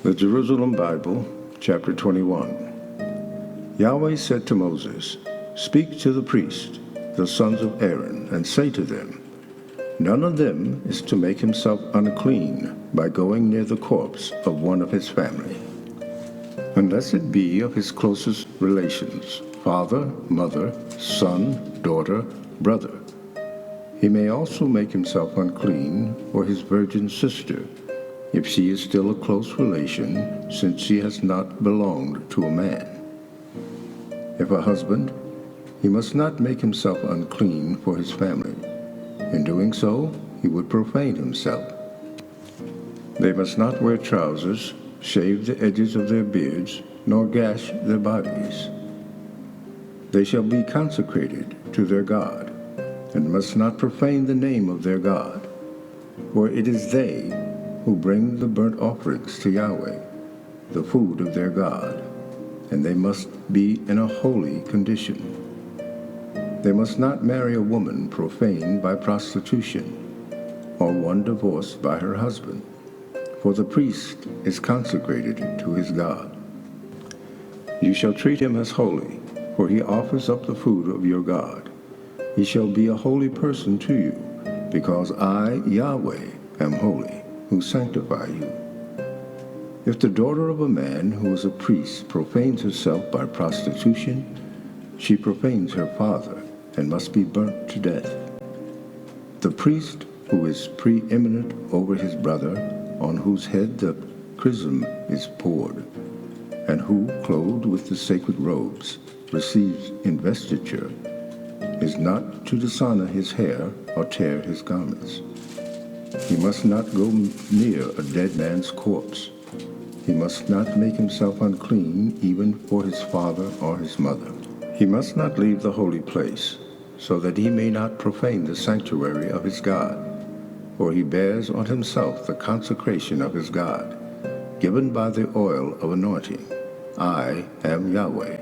The Jerusalem Bible, chapter 21. Yahweh said to Moses, "Speak to the priests, the sons of Aaron, and say to them, none of them is to make himself unclean by going near the corpse of one of his family, unless it be of his closest relations, father, mother, son, daughter, brother. He may also make himself unclean for his virgin sister, if she is still a close relation, since she has not belonged to a man. If a husband, he must not make himself unclean for his family. In doing so, he would profane himself. They must not wear trousers, shave the edges of their beards, nor gash their bodies. They shall be consecrated to their God, and must not profane the name of their God, for it is they who bring the burnt offerings to Yahweh, the food of their God, and they must be in a holy condition. They must not marry a woman profaned by prostitution, or one divorced by her husband, for the priest is consecrated to his God. You shall treat him as holy, for he offers up the food of your God. He shall be a holy person to you, because I, Yahweh, am holy, who sanctify you. If the daughter of a man who is a priest profanes herself by prostitution, she profanes her father, and must be burnt to death. The priest who is preeminent over his brother, on whose head the chrism is poured, and who, clothed with the sacred robes, receives investiture, is not to dishonor his hair or tear his garments. He must not go near a dead man's corpse. He must not make himself unclean even for his father or his mother. He must not leave the holy place, so that he may not profane the sanctuary of his God, for he bears on himself the consecration of his God, given by the oil of anointing. I am Yahweh.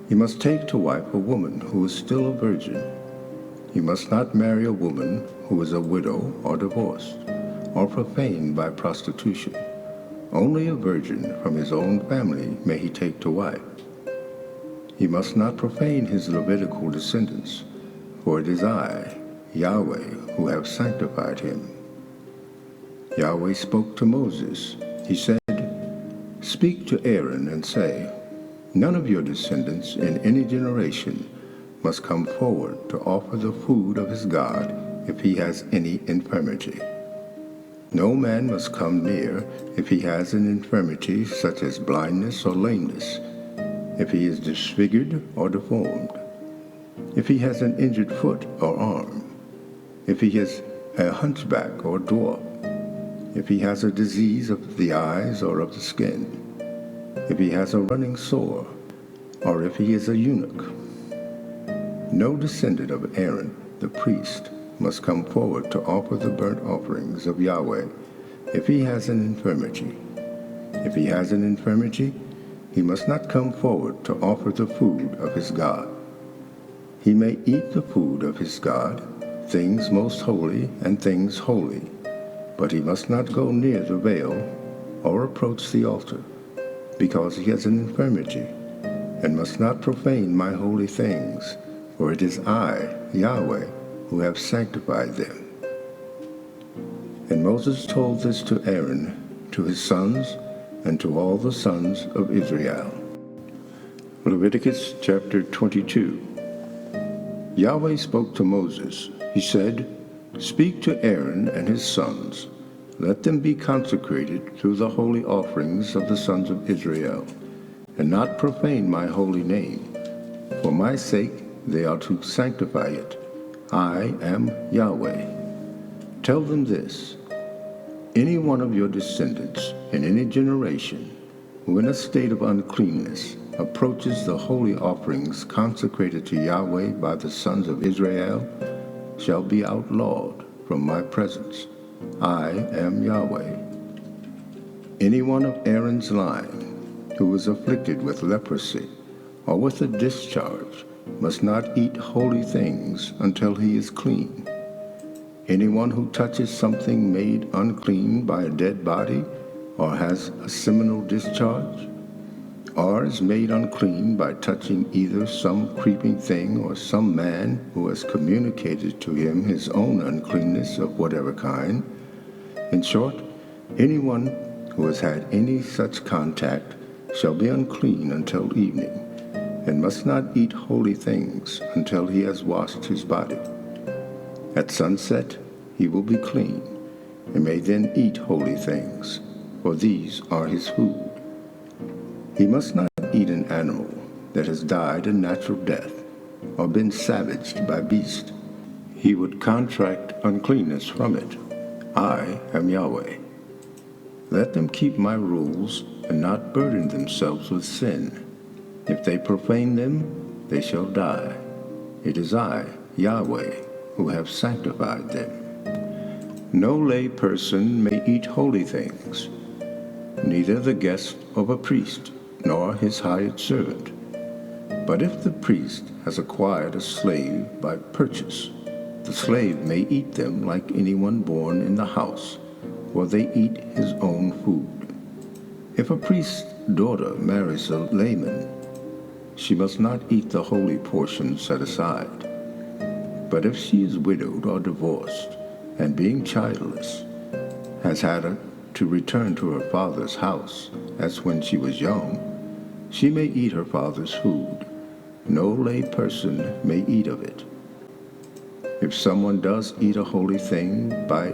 He must take to wife a woman who is still a virgin. He must not marry a woman who is a widow or divorced, or profaned by prostitution. Only a virgin from his own family may he take to wife. He must not profane his Levitical descendants, for it is I, Yahweh, who have sanctified him. Yahweh spoke to Moses. He said, "Speak to Aaron and say, none of your descendants in any generation must come forward to offer the food of his God if he has any infirmity. No man must come near if he has an infirmity such as blindness or lameness, if he is disfigured or deformed, if he has an injured foot or arm, if he is a hunchback or dwarf, if he has a disease of the eyes or of the skin, if he has a running sore, or if he is a eunuch. No descendant of Aaron, the priest, must come forward to offer the burnt offerings of Yahweh if he has an infirmity. If he has an infirmity, he must not come forward to offer the food of his God. He may eat the food of his God, things most holy and things holy, but he must not go near the veil or approach the altar, because he has an infirmity, and must not profane my holy things, for it is I, Yahweh, who have sanctified them." And Moses told this to Aaron, to his sons, and to all the sons of Israel. Leviticus chapter 22. Yahweh spoke to Moses. He said, "Speak to Aaron and his sons. Let them be consecrated through the holy offerings of the sons of Israel, and not profane my holy name. For my sake they are to sanctify it. I am Yahweh. Tell them this: any one of your descendants in any generation who in a state of uncleanness approaches the holy offerings consecrated to Yahweh by the sons of Israel shall be outlawed from my presence. I am Yahweh. Any one of Aaron's line who is afflicted with leprosy or with a discharge must not eat holy things until he is clean. Anyone who touches something made unclean by a dead body or has a seminal discharge, or is made unclean by touching either some creeping thing or some man who has communicated to him his own uncleanness of whatever kind. In short, anyone who has had any such contact shall be unclean until evening, and must not eat holy things until he has washed his body. At sunset he will be clean, and may then eat holy things, for these are his food. He must not eat an animal that has died a natural death, or been savaged by beast. He would contract uncleanness from it. I am Yahweh. Let them keep my rules and not burden themselves with sin. If they profane them, they shall die. It is I, Yahweh, who have sanctified them. No lay person may eat holy things, neither the guest of a priest, nor his hired servant. But if the priest has acquired a slave by purchase, the slave may eat them like anyone born in the house, for they eat his own food. If a priest's daughter marries a layman, she must not eat the holy portion set aside. But if she is widowed or divorced, and being childless, has had to return to her father's house, as when she was young, she may eat her father's food. No lay person may eat of it. If someone does eat a holy thing by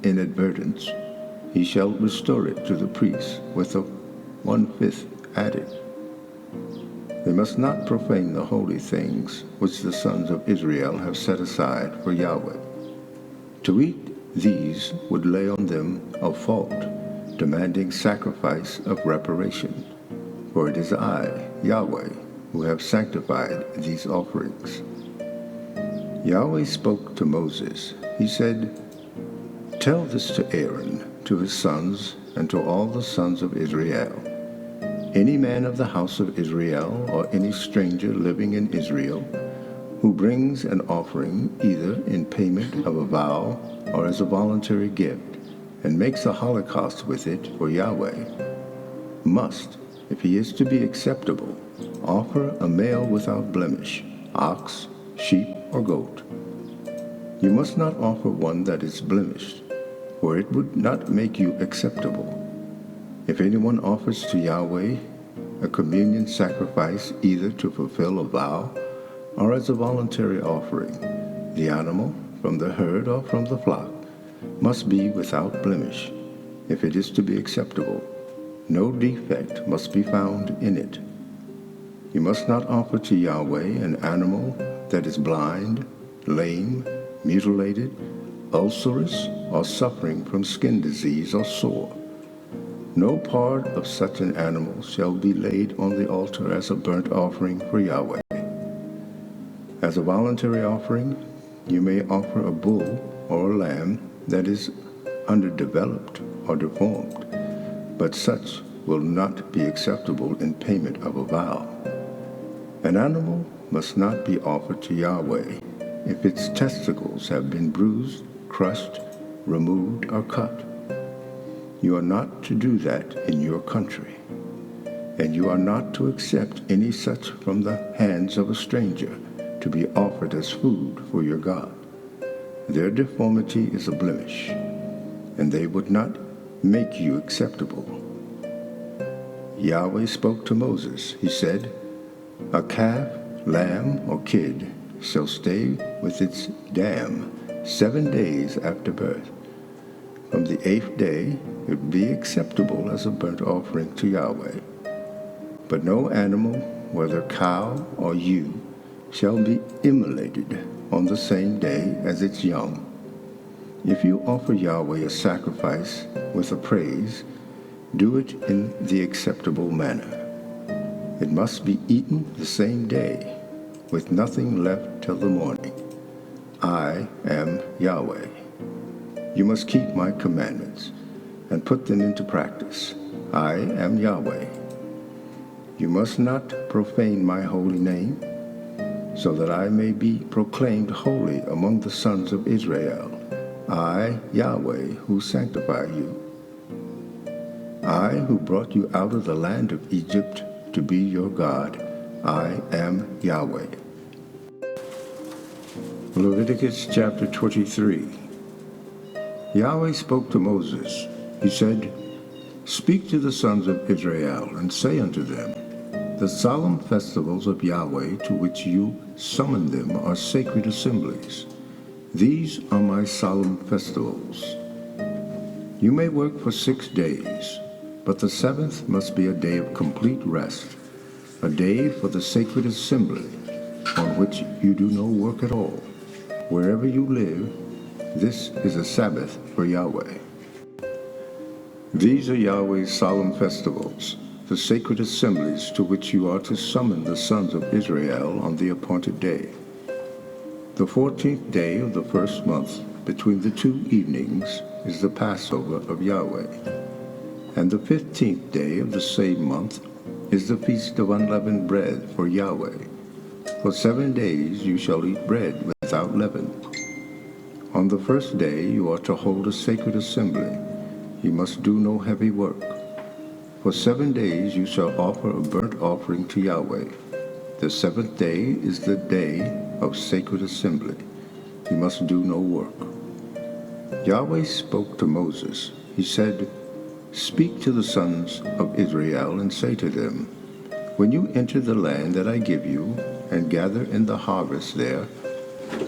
inadvertence, he shall restore it to the priest with a 1/5 added. They must not profane the holy things which the sons of Israel have set aside for Yahweh. To eat these would lay on them a fault, demanding sacrifice of reparation. For it is I, Yahweh, who have sanctified these offerings. Yahweh spoke to Moses. He said, "Tell this to Aaron, to his sons, and to all the sons of Israel. Any man of the house of Israel, or any stranger living in Israel, who brings an offering either in payment of a vow or as a voluntary gift, and makes a holocaust with it for Yahweh, must, if he is to be acceptable, offer a male without blemish, ox, sheep, or goat. You must not offer one that is blemished, for it would not make you acceptable. If anyone offers to Yahweh a communion sacrifice either to fulfill a vow or as a voluntary offering, the animal, from the herd or from the flock, must be without blemish, if it is to be acceptable. No defect must be found in it. You must not offer to Yahweh an animal that is blind, lame, mutilated, ulcerous, or suffering from skin disease or sore. No part of such an animal shall be laid on the altar as a burnt offering for Yahweh. As a voluntary offering, you may offer a bull or a lamb that is underdeveloped or deformed, but such will not be acceptable in payment of a vow. An animal must not be offered to Yahweh if its testicles have been bruised, crushed, removed, or cut. You are not to do that in your country, and you are not to accept any such from the hands of a stranger to be offered as food for your God. Their deformity is a blemish, and they would not make you acceptable. Yahweh spoke to Moses. He said, "A calf, lamb, or kid shall stay with its dam 7 days after birth. From the 8th day it would be acceptable as a burnt offering to Yahweh. But no animal, whether cow or ewe, shall be immolated on the same day as its young. If you offer Yahweh a sacrifice with a praise, do it in the acceptable manner. It must be eaten the same day, with nothing left till the morning. I am Yahweh. You must keep my commandments and put them into practice. I am Yahweh. You must not profane my holy name, so that I may be proclaimed holy among the sons of Israel. I, Yahweh, who sanctify you. I who brought you out of the land of Egypt to be your God, I am Yahweh. Leviticus chapter 23. Yahweh spoke to Moses. He said, Speak to the sons of Israel, and say unto them, The solemn festivals of Yahweh to which you summon them are sacred assemblies. These are my solemn festivals. You may work for 6 days, but the seventh must be a day of complete rest, a day for the sacred assembly, on which you do no work at all. Wherever you live, this is a Sabbath for Yahweh. These are Yahweh's solemn festivals, the sacred assemblies to which you are to summon the sons of Israel on the appointed day. The 14th day of the first month, between the 2 evenings, is the Passover of Yahweh. And the 15th day of the same month is the feast of unleavened bread for Yahweh. For 7 days you shall eat bread without leaven. On the first day you are to hold a sacred assembly. You must do no heavy work. For 7 days you shall offer a burnt offering to Yahweh. The 7th day is the day of sacred assembly. You must do no work. Yahweh spoke to Moses. He said, Speak to the sons of Israel and say to them, When you enter the land that I give you, and gather in the harvest there,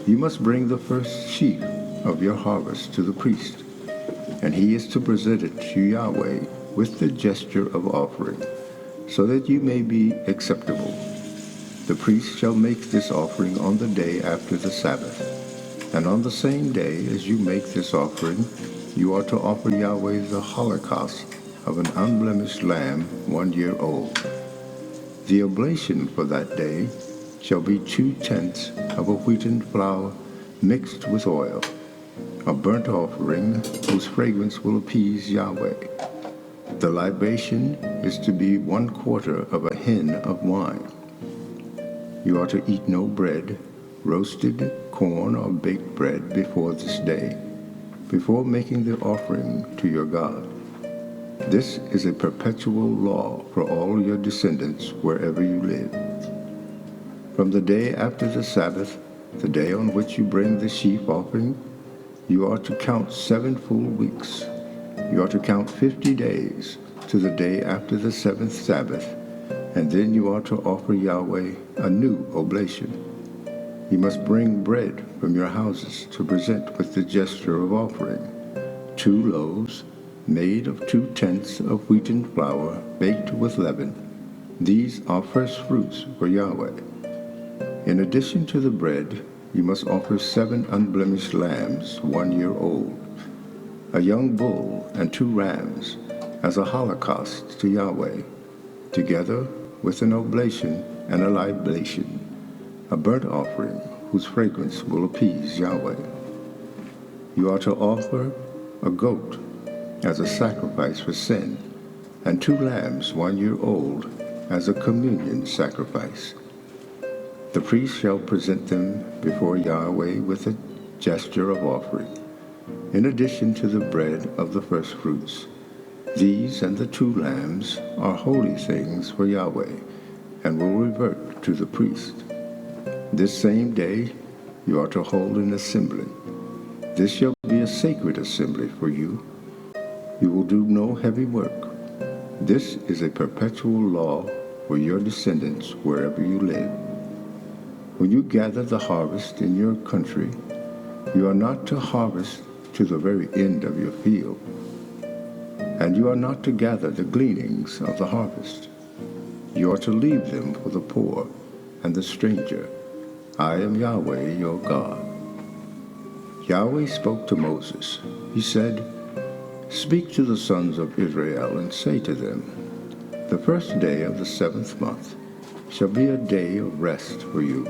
you must bring the first sheaf of your harvest to the priest, and he is to present it to Yahweh with the gesture of offering, so that you may be acceptable. The priest shall make this offering on the day after the Sabbath, and on the same day as you make this offering, you are to offer Yahweh the holocaust of an unblemished lamb 1 year old. The oblation for that day shall be 2/10 of a wheaten flour mixed with oil, a burnt offering whose fragrance will appease Yahweh. The libation is to be 1/4 of a hin of wine. You are to eat no bread, roasted corn or baked bread before this day, before making the offering to your God. This is a perpetual law for all your descendants wherever you live. From the day after the Sabbath, the day on which you bring the sheaf offering, you are to count 7 full weeks. You are to count 50 days to the day after the 7th Sabbath, and then you are to offer Yahweh a new oblation. You must bring bread from your houses to present with the gesture of offering, 2 loaves made of 2/10 of wheaten flour baked with leaven. These are first fruits for Yahweh. In addition to the bread, you must offer 7 unblemished lambs 1 year old, a young bull and 2 rams as a holocaust to Yahweh, together with an oblation and a libation, a burnt offering whose fragrance will appease Yahweh. You are to offer a goat as a sacrifice for sin, and 2 lambs 1 year old as a communion sacrifice. The priest shall present them before Yahweh with a gesture of offering, in addition to the bread of the first fruits. These and the 2 lambs are holy things for Yahweh, and will revert to the priest. This same day you are to hold an assembly. This shall be a sacred assembly for you. You will do no heavy work. This is a perpetual law for your descendants wherever you live. When you gather the harvest in your country, you are not to harvest to the very end of your field, and you are not to gather the gleanings of the harvest. You are to leave them for the poor and the stranger. I am Yahweh your God. Yahweh spoke to Moses. He said, Speak to the sons of Israel and say to them, The first day of the 7th month shall be a day of rest for you,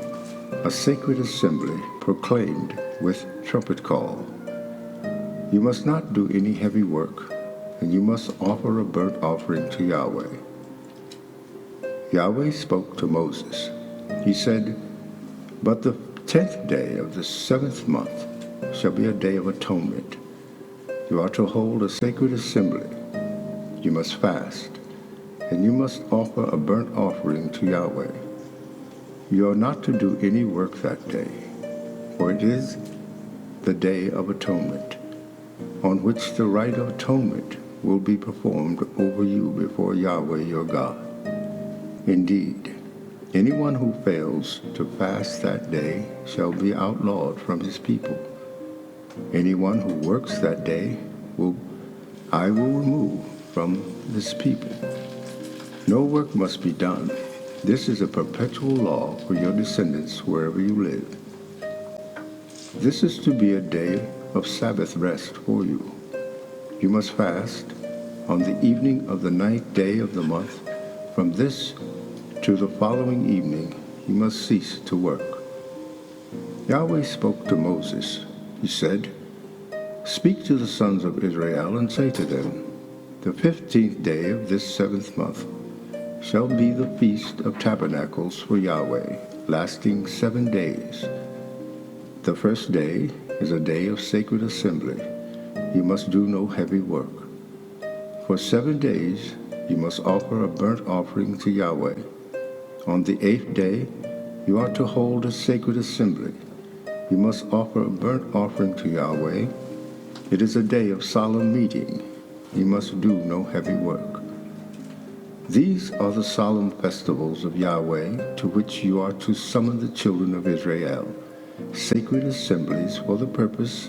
a sacred assembly proclaimed with trumpet call. You must not do any heavy work, and you must offer a burnt offering to Yahweh. Yahweh spoke to Moses. He said, But the 10th day of the 7th month shall be a day of atonement. You are to hold a sacred assembly. You must fast, and you must offer a burnt offering to Yahweh. You are not to do any work that day, for it is the Day of Atonement, on which the rite of atonement will be performed over you before Yahweh your God. Indeed, anyone who fails to fast that day shall be outlawed from his people. Anyone who works that day I will remove from this people. No work must be done. This is a perpetual law for your descendants wherever you live. This is to be a day of Sabbath rest for you. You must fast on the evening of the 9th day of the month. From this to the following evening, you must cease to work. Yahweh spoke to Moses. He said, "Speak to the sons of Israel and say to them, the 15th day of this 7th month shall be the Feast of Tabernacles for Yahweh, lasting 7 days. The first day is a day of sacred assembly. You must do no heavy work. For 7 days you must offer a burnt offering to Yahweh. On the 8th day you are to hold a sacred assembly. You must offer a burnt offering to Yahweh. It is a day of solemn meeting. You must do no heavy work. These are the solemn festivals of Yahweh to which you are to summon the children of Israel, sacred assemblies for the purpose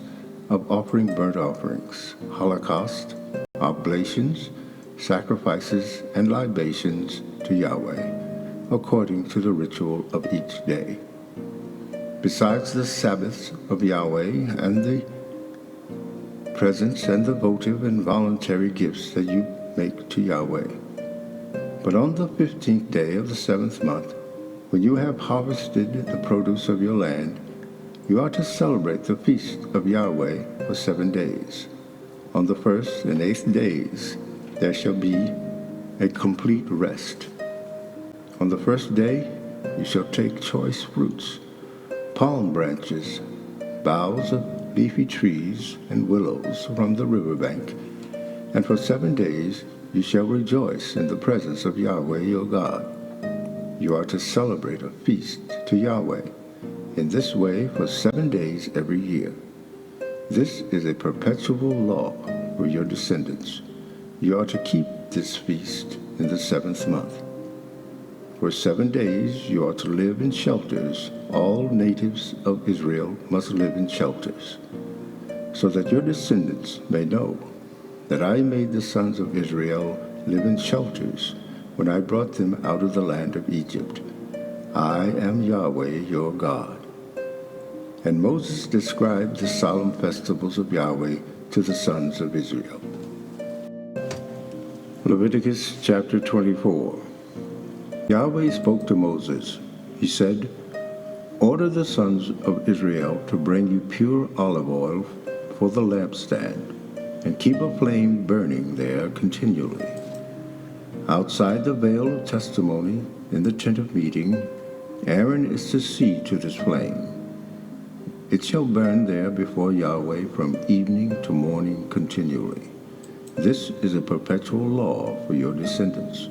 of offering burnt offerings, holocaust, oblations, sacrifices, and libations to Yahweh, according to the ritual of each day. Besides the Sabbaths of Yahweh and the presents and the votive and voluntary gifts that you make to Yahweh. But on the 15th day of the 7th month, when you have harvested the produce of your land, you are to celebrate the feast of Yahweh for 7 days. On the 1st and 8th days there shall be a complete rest. On the 1st day you shall take choice fruits, palm branches, boughs of leafy trees, and willows from the riverbank, and for 7 days you shall rejoice in the presence of Yahweh your God. You are to celebrate a feast to Yahweh in this way for 7 days every year. This is a perpetual law for your descendants. You are to keep this feast in the 7th month. For 7 days you are to live in shelters. All natives of Israel must live in shelters, so that your descendants may know that I made the sons of Israel live in shelters when I brought them out of the land of Egypt. I am Yahweh your God." And Moses described the solemn festivals of Yahweh to the sons of Israel. Leviticus chapter 24. Yahweh spoke to Moses. He said, "Order the sons of Israel to bring you pure olive oil for the lampstand, and keep a flame burning there continually. Outside the veil of testimony in the tent of meeting, Aaron is to see to this flame. It shall burn there before Yahweh from evening to morning continually. This is a perpetual law for your descendants.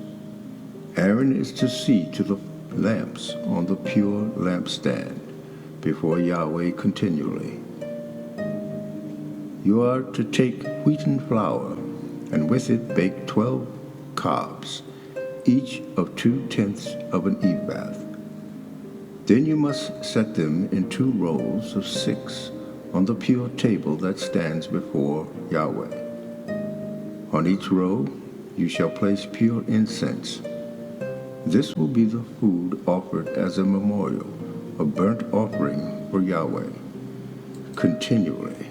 Aaron is to see to the lamps on the pure lampstand before Yahweh continually. You are to take wheaten flour, and with it bake 12 cobs, each of 2/10 of an ephah. Then you must set them in 2 rows of 6 on the pure table that stands before Yahweh. On each row you shall place pure incense. This will be the food offered as a memorial, a burnt offering for Yahweh, continually.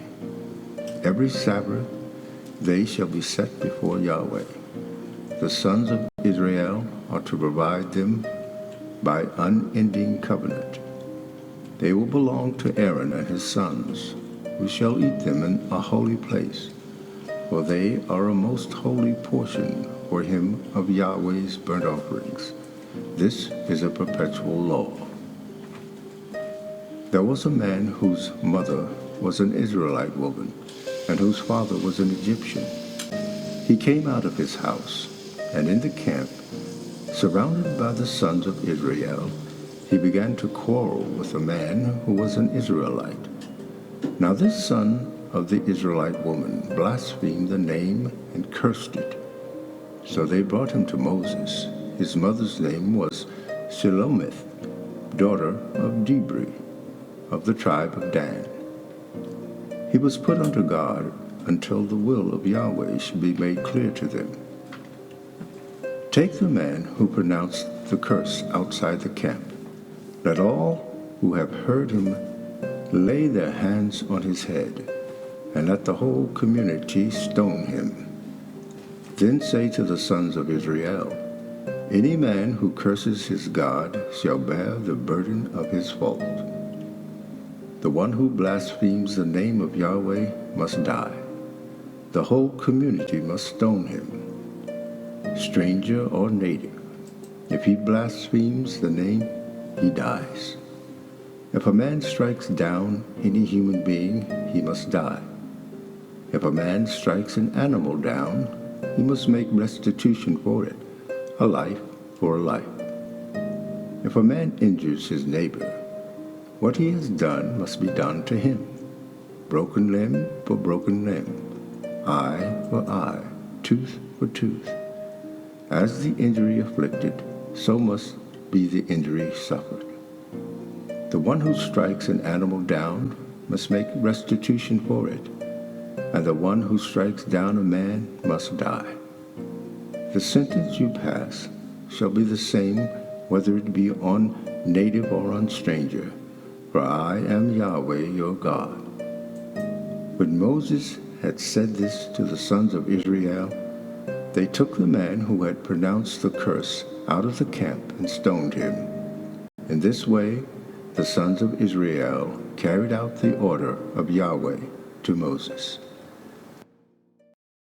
Every Sabbath they shall be set before Yahweh. The sons of Israel are to provide them by unending covenant. They will belong to Aaron and his sons, who shall eat them in a holy place, for they are a most holy portion for him of Yahweh's burnt offerings. This is a perpetual law. There was a man whose mother was an Israelite woman, and whose father was an Egyptian. He came out of his house, and in the camp, surrounded by the sons of Israel, he began to quarrel with a man who was an Israelite. Now this son of the Israelite woman blasphemed the name and cursed it. So they brought him to Moses. His mother's name was Shelomith, daughter of Dibri, of the tribe of Dan. He was put under guard until the will of Yahweh should be made clear to them. Take the man who pronounced the curse outside the camp. Let all who have heard him lay their hands on his head, and let the whole community stone him. Then say to the sons of Israel, any man who curses his God shall bear the burden of his fault. The one who blasphemes the name of Yahweh must die. The whole community must stone him, stranger or native. If he blasphemes the name, he dies. If a man strikes down any human being, he must die. If a man strikes an animal down, he must make restitution for it, a life for a life. If a man injures his neighbor, what he has done must be done to him. Broken limb for broken limb, eye for eye, tooth for tooth. As the injury afflicted, so must be the injury suffered. The one who strikes an animal down must make restitution for it, and the one who strikes down a man must die. The sentence you pass shall be the same whether it be on native or on stranger, for I am Yahweh your God. When Moses had said this to the sons of Israel, they took the man who had pronounced the curse out of the camp and stoned him. In this way, the sons of Israel carried out the order of Yahweh to Moses.